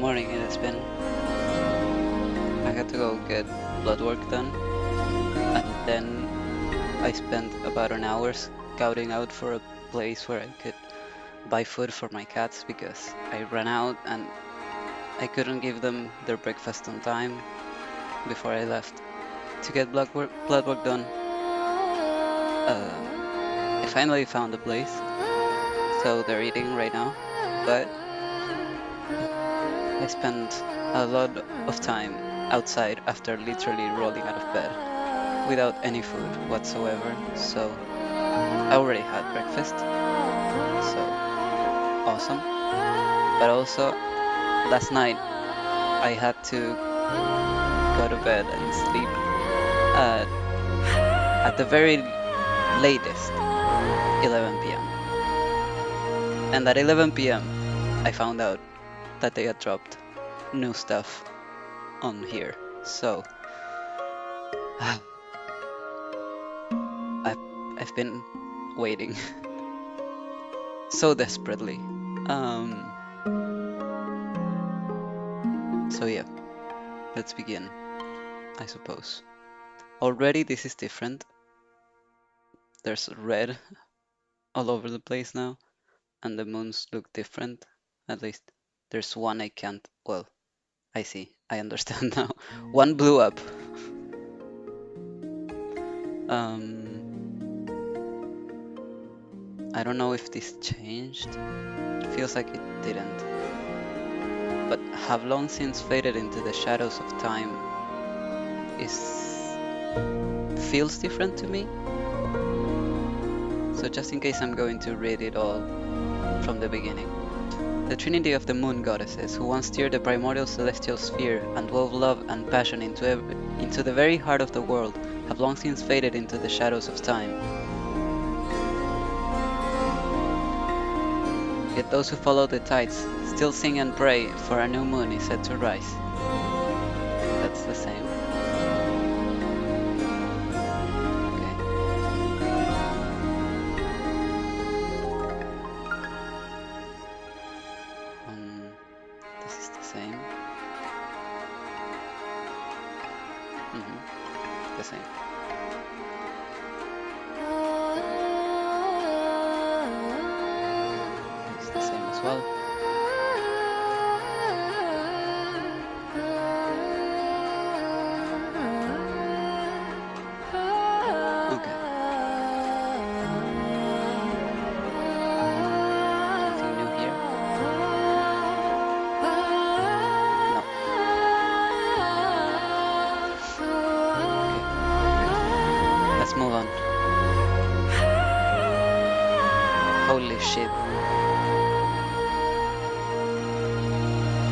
morning it has been. I had to go get blood work done, and then I spent about an hour scouting out for a place where I could buy food for my cats because I ran out and I couldn't give them their breakfast on time before I left to get blood work done. I finally found a place, so they're eating right now, but I spent a lot of time outside after literally rolling out of bed without any food whatsoever. So I already had breakfast, so awesome. But also last night I had to go to bed and sleep at, at the very latest 11 p.m. And at 11 p.m. I found out that they had dropped new stuff on here. So I've, I've been waiting so desperately. Um, so yeah, let's begin, I suppose. Already this is different. There's red all over the place now, and the moons look different. At least there's one I can't. Well, I see. I understand now. One blew up. Um, I don't know if this changed. Feels like it didn't. But have long since faded into the shadows of time is feels different to me. So just in case, I'm going to read it all from the beginning. The trinity of the moon goddesses, who once steered the primordial celestial sphere and wove love and passion into the very heart of the world, have long since faded into the shadows of time. Yet those who follow the tides still sing and pray, for a new moon is set to rise. That's the same. Okay. This is the same. The same. It's the same as well. Okay. Anything new here? No. Okay. Let's move on. Holy shit.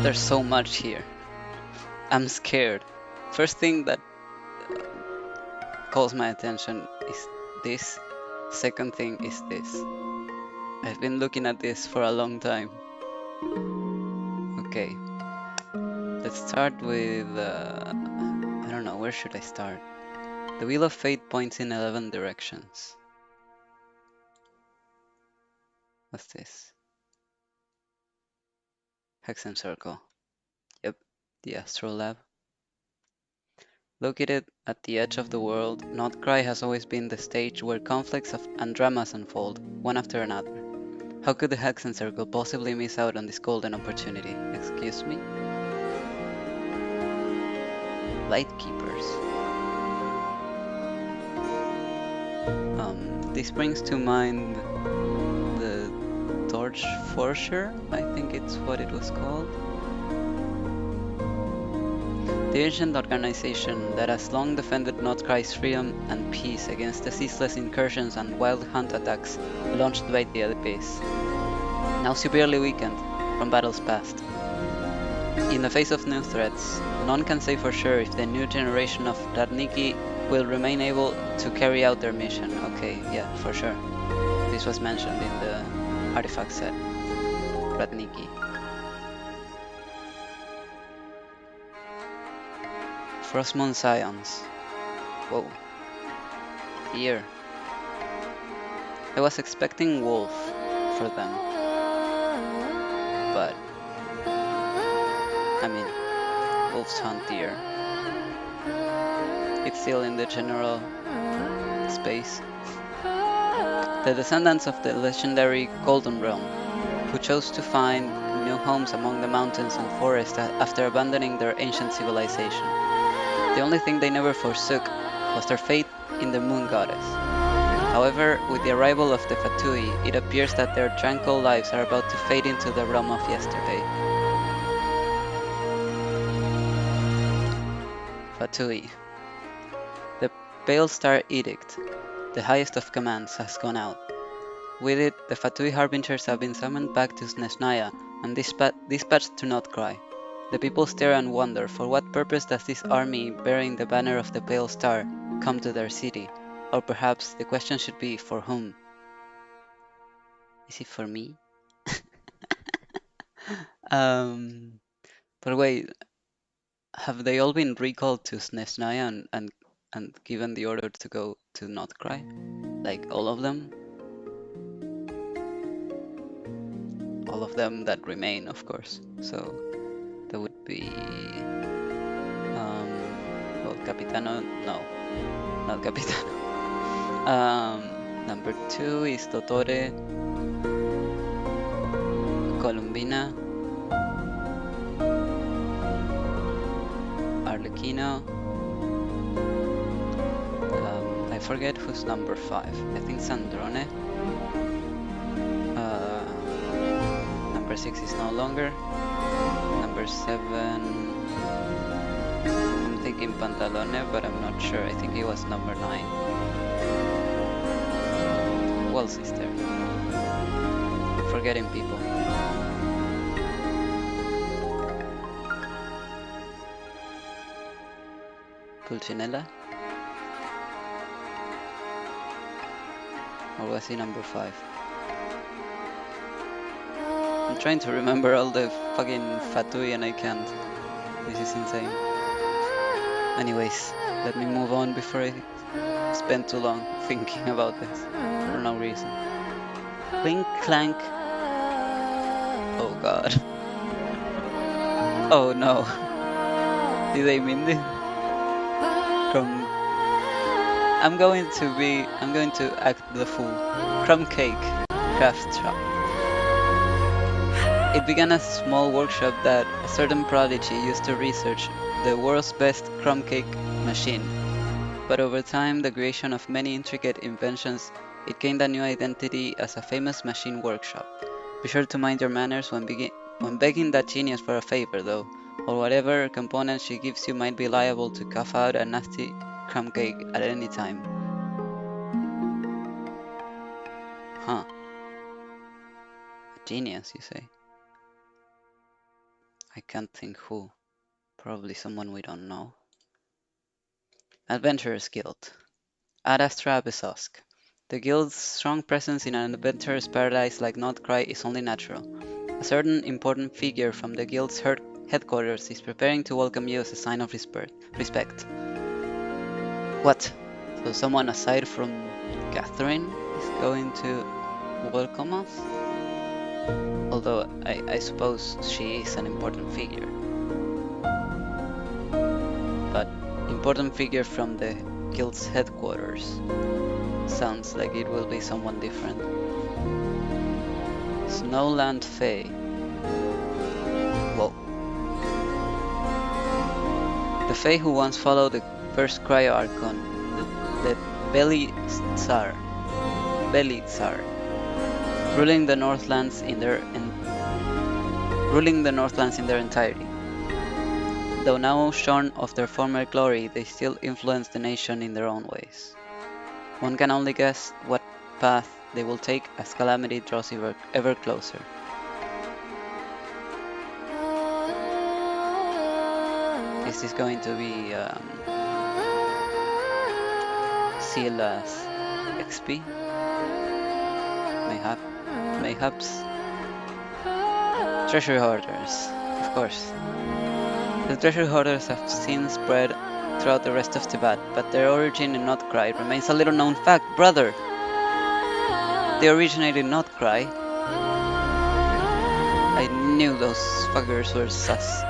There's so much here. I'm scared. First thing that calls my attention is this. Second thing is this. I've been looking at this for a long time. Okay. Let's start with... I don't know, where should I start? The Wheel of Fate points in 11 directions. What's this? Hexen Circle. Yep, the Astral Lab. Located at the edge of the world, Notcry has always been the stage where conflicts and dramas unfold, one after another. How could the Hexen Circle possibly miss out on this golden opportunity? Excuse me? Lightkeepers. This brings to mind the Torch Forger, I think it's what it was called. The ancient organization that has long defended Notcry's freedom and peace against the ceaseless incursions and wild hunt attacks launched by the Abyss, now severely weakened from battles past. In the face of new threats, none can say for sure if the new generation of Radniki will remain able to carry out their mission. Okay, yeah, for sure. This was mentioned in the artifact set. Radniki. Frostmoon Scions. Whoa. Here. I was expecting wolf for them, but I mean, wolves hunt deer. It's still in the general space. The descendants of the legendary Golden Realm, who chose to find new homes among the mountains and forests after abandoning their ancient civilization. The only thing they never forsook was their faith in the moon goddess. However, with the arrival of the Fatui, it appears that their tranquil lives are about to fade into the realm of yesterday. Fatui. The Pale Star Edict, the highest of commands, has gone out. With it, the Fatui Harbingers have been summoned back to Snezhnaya and dispatched to not cry. The people stare and wonder, for what purpose does this army bearing the banner of the Pale Star come to their city? Or perhaps the question should be, for whom? Is it for me? um, but wait, have they all been recalled to Snezhnaya and given the order to go to not cry? Like all of them? All of them that remain, of course. So that would be well, Capitano, no, not Capitano. Number 2 is Totore, Columbina, Arlecchino. I forget who's number 5. I think Sandrone. Number 6 is no longer. Number 7. I'm thinking Pantalone, but I'm not sure. I think he was number 9. Well, sister. I'm forgetting people. Pulcinella? Or was he number 5? I'm trying to remember all the fucking Fatui and I can't. This is insane. Anyways, let me move on before I spend too long thinking about this for no reason. Clink clank. Oh god. Oh no. Did they mean this? I'm going to act the fool. Crumb Cake Craft Shop. It began as a small workshop that a certain prodigy used to research the world's best crumb cake machine. But over time, the creation of many intricate inventions, it gained a new identity as a famous machine workshop. Be sure to mind your manners when begging that genius for a favor, though, or whatever component she gives you might be liable to cough out a nasty crumb cake at any time. Huh. A genius, you say? I can't think who. Probably someone we don't know. Adventurers Guild. Ad Astra Besosk. The guild's strong presence in an adventurer's paradise like Notcry is only natural. A certain important figure from the guild's headquarters is preparing to welcome you as a sign of respect. What? So someone aside from Catherine is going to welcome us? Although I suppose she is an important figure. But important figure from the guild's headquarters. Sounds like it will be someone different. Snowland Fae. Whoa. The Fae who once followed the first Cryo Archon, the Belly Tsar, ruling the Northlands in their entirety. Though now shorn of their former glory, they still influence the nation in their own ways. One can only guess what path they will take as calamity draws ever closer. Is this going to be Sila's XP? Mayhaps. Treasure hoarders, of course. The treasure hoarders have since spread throughout the rest of Tibet, but their origin in Notcry remains a little known fact, brother! They originated in Notcry. I knew those fuckers were sus.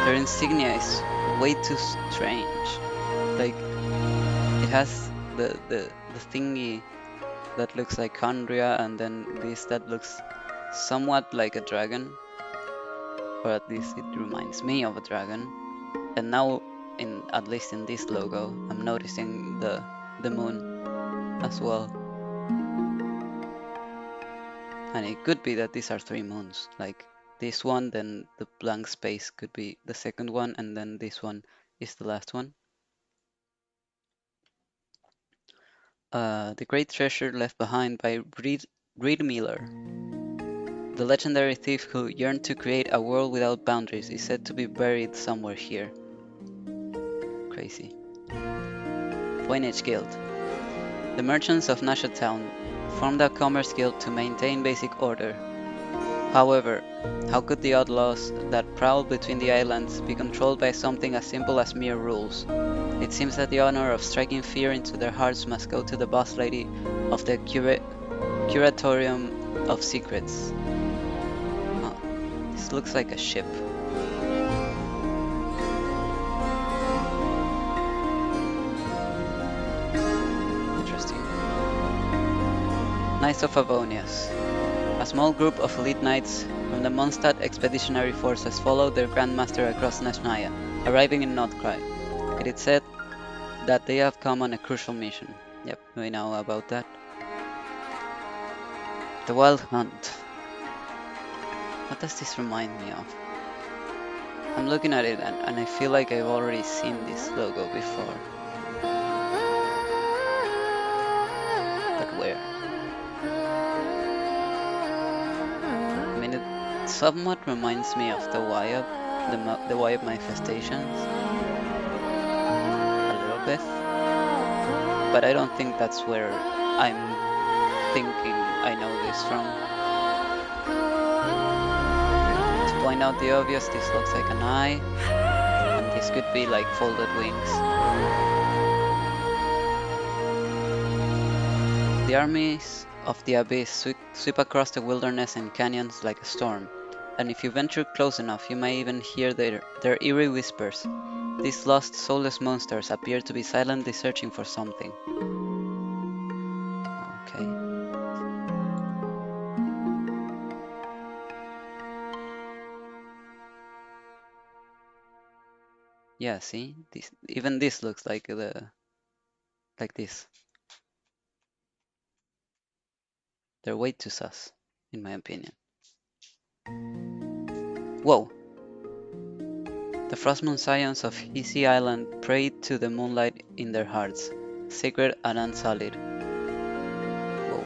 Their insignia is way too strange. Like, it has the thingy that looks like Kandria, and then this that looks somewhat like a dragon, or at least it reminds me of a dragon. And now, at least in this logo, I'm noticing the moon as well. And it could be that these are three moons, like this one, then the blank space could be the second one, and then this one is the last one. The great treasure left behind by Reed Miller. The legendary thief who yearned to create a world without boundaries is said to be buried somewhere here. Crazy. Coinage Guild. The merchants of Nasha Town formed a commerce guild to maintain basic order. However, how could the outlaws that prowl between the islands be controlled by something as simple as mere rules? It seems that the honor of striking fear into their hearts must go to the boss lady of the Curatorium of Secrets. Oh, this looks like a ship. Interesting. Knights of Favonius. A small group of elite knights from the Mondstadt Expeditionary Forces followed their Grandmaster across Neshnaya, arriving in Notcry. It is said that they have come on a crucial mission. Yep, we know about that. The Wild Hunt. What does this remind me of? I'm looking at it and I feel like I've already seen this logo before. But where? I mean, it somewhat reminds me of the Wyatt, the Wyatt manifestations. A little bit. But I don't think that's where I'm thinking I know this from. To point out the obvious, this looks like an eye, and this could be like folded wings. The armies of the Abyss sweep across the wilderness and canyons like a storm, and if you venture close enough, you may even hear their eerie whispers. These lost, soulless monsters appear to be silently searching for something. Okay. Yeah, see? Even this looks like this. They're way too sus, in my opinion. Whoa! The Frostmourne Scions of Hisi Island prayed to the moonlight in their hearts, sacred and unsullied. Whoa.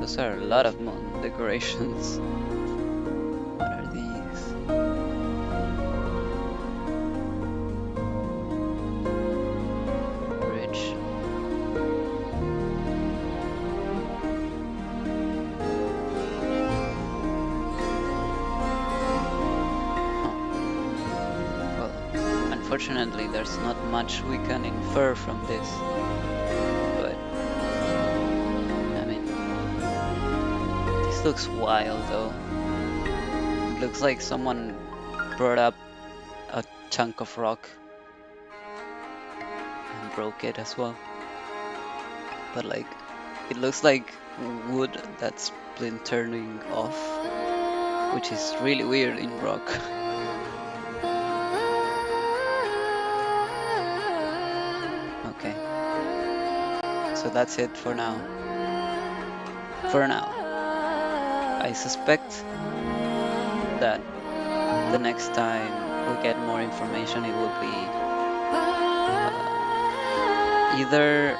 Those are a lot of moon decorations. What are these? Bridge. Well, unfortunately, there's not much we can infer from this. But, I mean, this looks wild though. It looks like someone brought up a chunk of rock and broke it as well. But like, it looks like wood that's splintering off, which is really weird in rock. Okay, so that's it for now. For now, I suspect that the next time we get more information, it will be either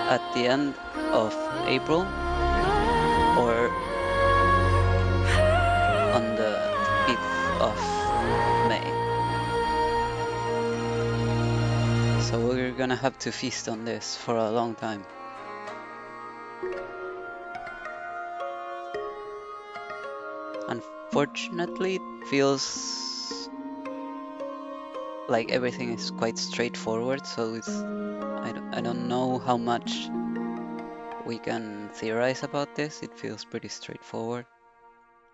at the end of April or on the 5th of May. So we're gonna have to feast on this for a long time. Unfortunately, it feels like everything is quite straightforward, so I don't know how much we can theorize about this. It feels pretty straightforward.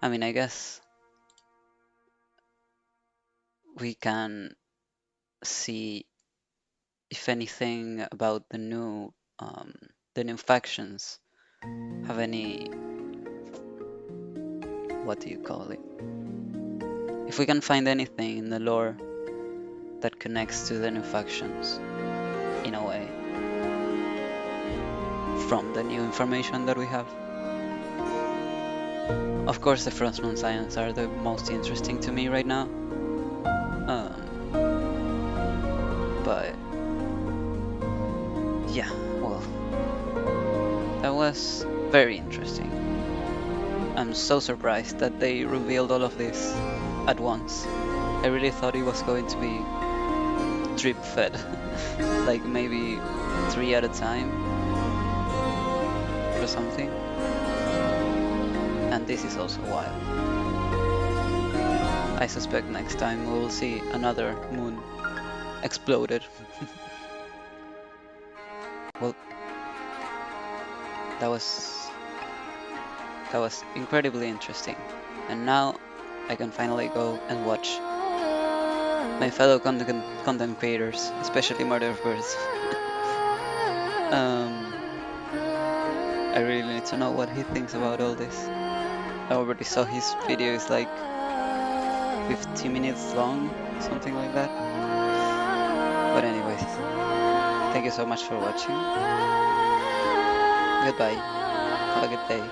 I mean, I guess we can see if anything about the new factions have any, what do you call it? If we can find anything in the lore that connects to the new factions in a way from the new information that we have. Of course, the Frostmourne Scions are the most interesting to me right now. But yeah, well, that was very interesting. I'm so surprised that they revealed all of this at once. I really thought it was going to be drip fed, like maybe 3 at a time or something. And this is also wild. I suspect next time we will see another moon exploded. Well, that was incredibly interesting. And now I can finally go and watch my fellow content creators, especially Murder of Birds. I really need to know what he thinks about all this. I already saw his video is like 50 minutes long, something like that. But anyways, thank you so much for watching. Goodbye. Have a good day.